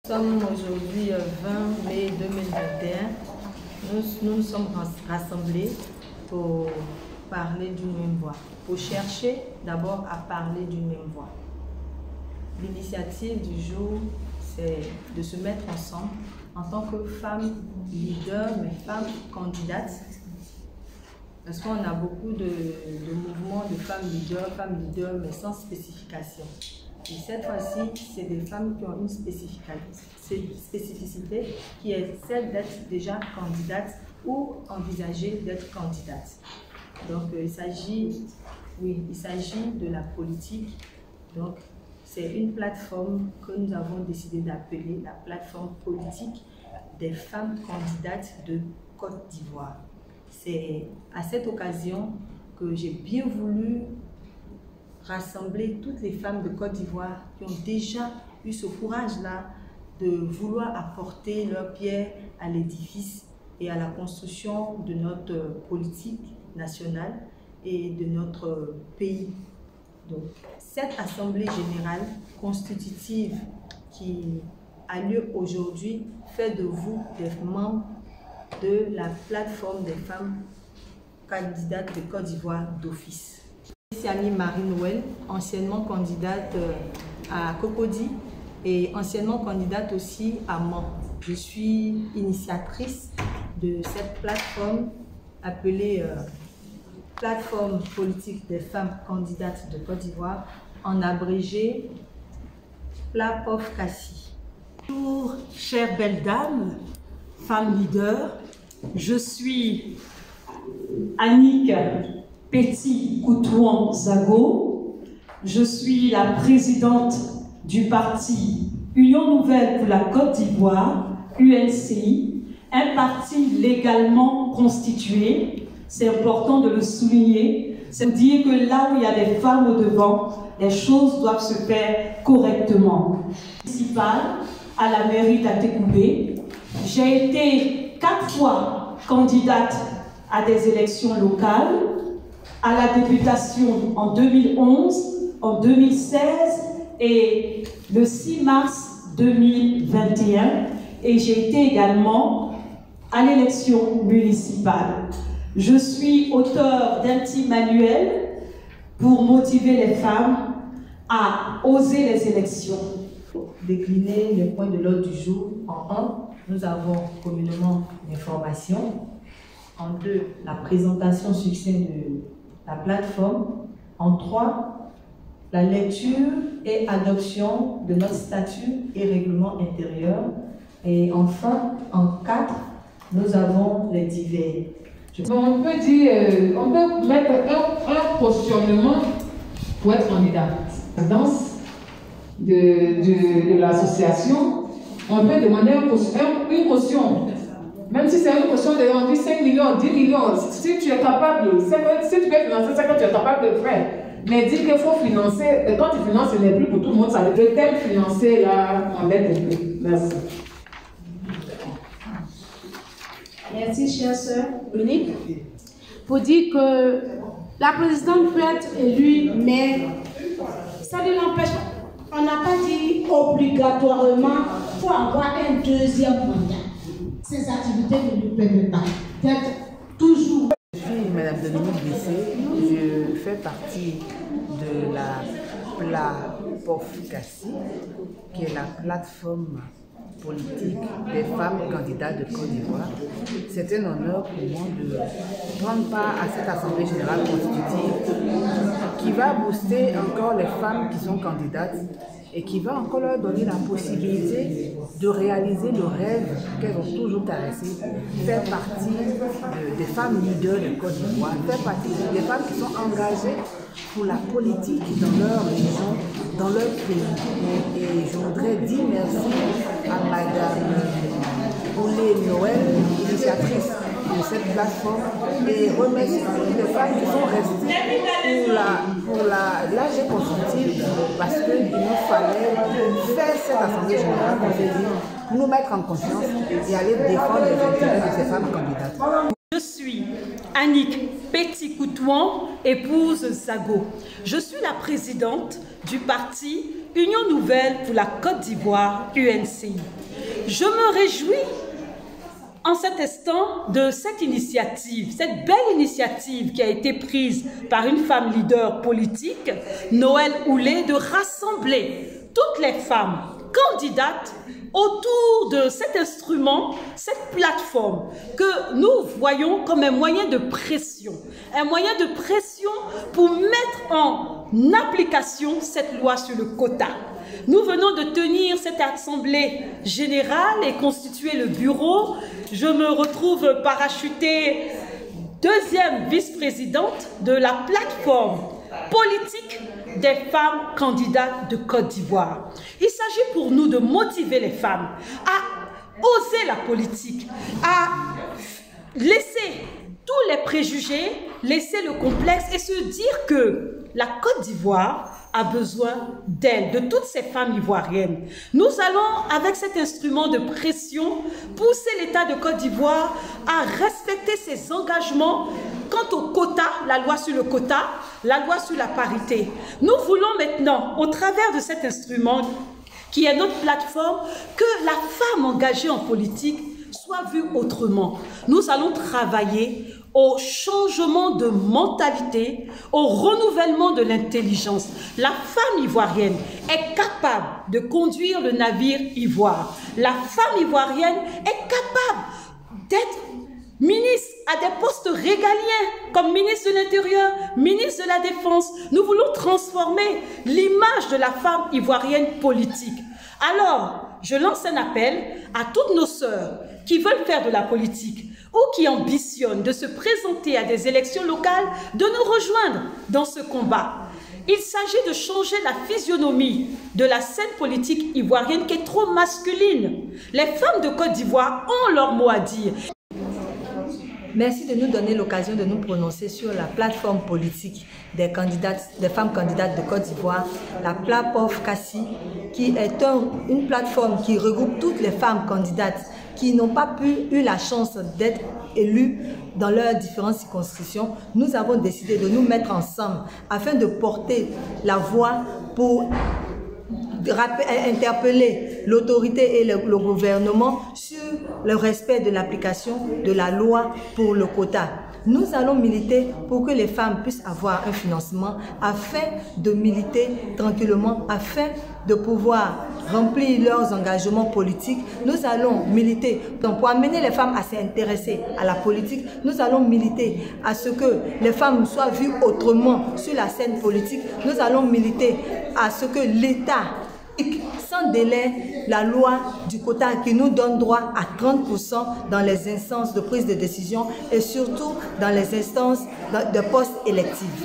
Nous sommes aujourd'hui 20 mai 2021. Nous nous sommes rassemblés pour parler d'une même voix, pour chercher d'abord à parler d'une même voix. L'initiative du jour, c'est de se mettre ensemble en tant que femmes leaders, mais femmes candidates. Parce qu'on a beaucoup de mouvements de femmes leaders, mais sans spécification. Et cette fois-ci, c'est des femmes qui ont une spécificité qui est celle d'être déjà candidates ou envisager d'être candidates. Donc il s'agit de la politique. Donc c'est une plateforme que nous avons décidé d'appeler la plateforme politique des femmes candidates de Côte d'Ivoire. C'est à cette occasion que j'ai bien voulu rassembler toutes les femmes de Côte d'Ivoire qui ont déjà eu ce courage-là de vouloir apporter leur pierre à l'édifice et à la construction de notre politique nationale et de notre pays. Donc, cette assemblée générale constitutive qui a lieu aujourd'hui fait de vous des membres de la plateforme des femmes candidates de Côte d'Ivoire d'office. C'est Annie-Marie-Noël, anciennement candidate à Cocody et anciennement candidate aussi à Mans. Je suis initiatrice de cette plateforme appelée Plateforme politique des femmes candidates de Côte d'Ivoire, en abrégé PLAPOF-CACI. Bonjour, chères belles dames, femmes leaders, je suis Annick Petit-Koutouan-Zago. Je suis la présidente du parti Union Nouvelle pour la Côte d'Ivoire, UNCI, un parti légalement constitué. C'est important de le souligner. C'est dire que là où il y a des femmes au devant, les choses doivent se faire correctement. Municipale à la mairie d'Atekoubé. J'ai été 4 fois candidate à des élections locales, à la députation en 2011, en 2016 et le 6 mars 2021. Et j'ai été également à l'élection municipale. Je suis auteur d'un petit manuel pour motiver les femmes à oser les élections. Décliner les points de l'ordre du jour en 1, nous avons communément l'information. En 2, la présentation succincte de la plateforme. En 3, la lecture et adoption de notre statut et règlement intérieur. Et enfin, en 4, nous avons les divers. On peut dire, on peut mettre un cautionnement pour être candidat. De l'association, on peut demander une caution. Même si c'est une caution de 5 millions, 10 millions, si tu es capable, si tu peux financer ça quand tu es capable de le faire. Mais dire qu'il faut financer, et quand tu finances, ce n'est plus pour tout le monde, ça veut dire le thème financier là, on l'aide un peu. Merci. Merci, chère sœur Unique. Pour dire que la présidente peut être élue, mais ça ne l'empêche pas. On n'a pas dit obligatoirement qu'il faut avoir un deuxième mandat. Ces activités ne nous permettent pas d'être toujours. Je suis Mme Dominique Bessé, je fais partie de la PLAPOF-CACI, qui est la plateforme politique des femmes candidates de Côte d'Ivoire. C'est un honneur pour moi de prendre part à cette assemblée générale constitutive qui va booster encore les femmes qui sont candidates et qui va encore leur donner la possibilité de réaliser le rêve qu'elles ont toujours caressé, faire partie des femmes leaders de Côte d'Ivoire, faire partie des femmes qui sont engagées pour la politique dans leur région, dans leur pays. Et je voudrais dire merci à Madame Oulé-Noël, initiatrice de cette plateforme, et remercier toutes les femmes qui sont restées pour l'AG consultive, parce qu'il nous fallait faire cette assemblée générale pour nous mettre en confiance et aller défendre les intérêts de ces femmes candidates. Je suis Annick Petit-Koutouan épouse Zago. Je suis la présidente du parti Union Nouvelle pour la Côte d'Ivoire, UNCI. Je me réjouis en cet instant de cette initiative, cette belle initiative qui a été prise par une femme leader politique, Noël Oulé, de rassembler toutes les femmes candidates autour de cet instrument, cette plateforme que nous voyons comme un moyen de pression pour mettre en application cette loi sur le quota. Nous venons de tenir cette assemblée générale et constituer le bureau. Je me retrouve parachutée deuxième vice-présidente de la plateforme politique des femmes candidates de Côte d'Ivoire. Il s'agit pour nous de motiver les femmes à oser la politique, à laisser tous les préjugés, laisser le complexe et se dire que la Côte d'Ivoire a besoin d'elle, de toutes ces femmes ivoiriennes. Nous allons, avec cet instrument de pression, pousser l'État de Côte d'Ivoire à respecter ses engagements quant au quota, la loi sur le quota, la loi sur la parité. Nous voulons maintenant, au travers de cet instrument, qui est notre plateforme, que la femme engagée en politique soit vue autrement. Nous allons travailler au changement de mentalité, au renouvellement de l'intelligence. La femme ivoirienne est capable de conduire le navire ivoire. La femme ivoirienne est capable d'être ministre à des postes régaliens, comme ministre de l'Intérieur, ministre de la Défense. Nous voulons transformer l'image de la femme ivoirienne politique. Alors, je lance un appel à toutes nos sœurs qui veulent faire de la politique ou qui ambitionnent de se présenter à des élections locales, de nous rejoindre dans ce combat. Il s'agit de changer la physionomie de la scène politique ivoirienne qui est trop masculine. Les femmes de Côte d'Ivoire ont leur mot à dire. Merci de nous donner l'occasion de nous prononcer sur la plateforme politique des femmes candidates de Côte d'Ivoire, la PLAPOF CACI, qui est une plateforme qui regroupe toutes les femmes candidates qui n'ont pas eu la chance d'être élues dans leurs différentes circonscriptions. Nous avons décidé de nous mettre ensemble afin de porter la voix pour interpeller l'autorité et le gouvernement sur le respect de l'application de la loi pour le quota. Nous allons militer pour que les femmes puissent avoir un financement afin de militer tranquillement, afin de pouvoir remplir leurs engagements politiques. Nous allons militer donc pour amener les femmes à s'intéresser à la politique. Nous allons militer à ce que les femmes soient vues autrement sur la scène politique. Nous allons militer à ce que l'État, sans délai, la loi du quota qui nous donne droit à 30% dans les instances de prise de décision et surtout dans les instances de postes électifs.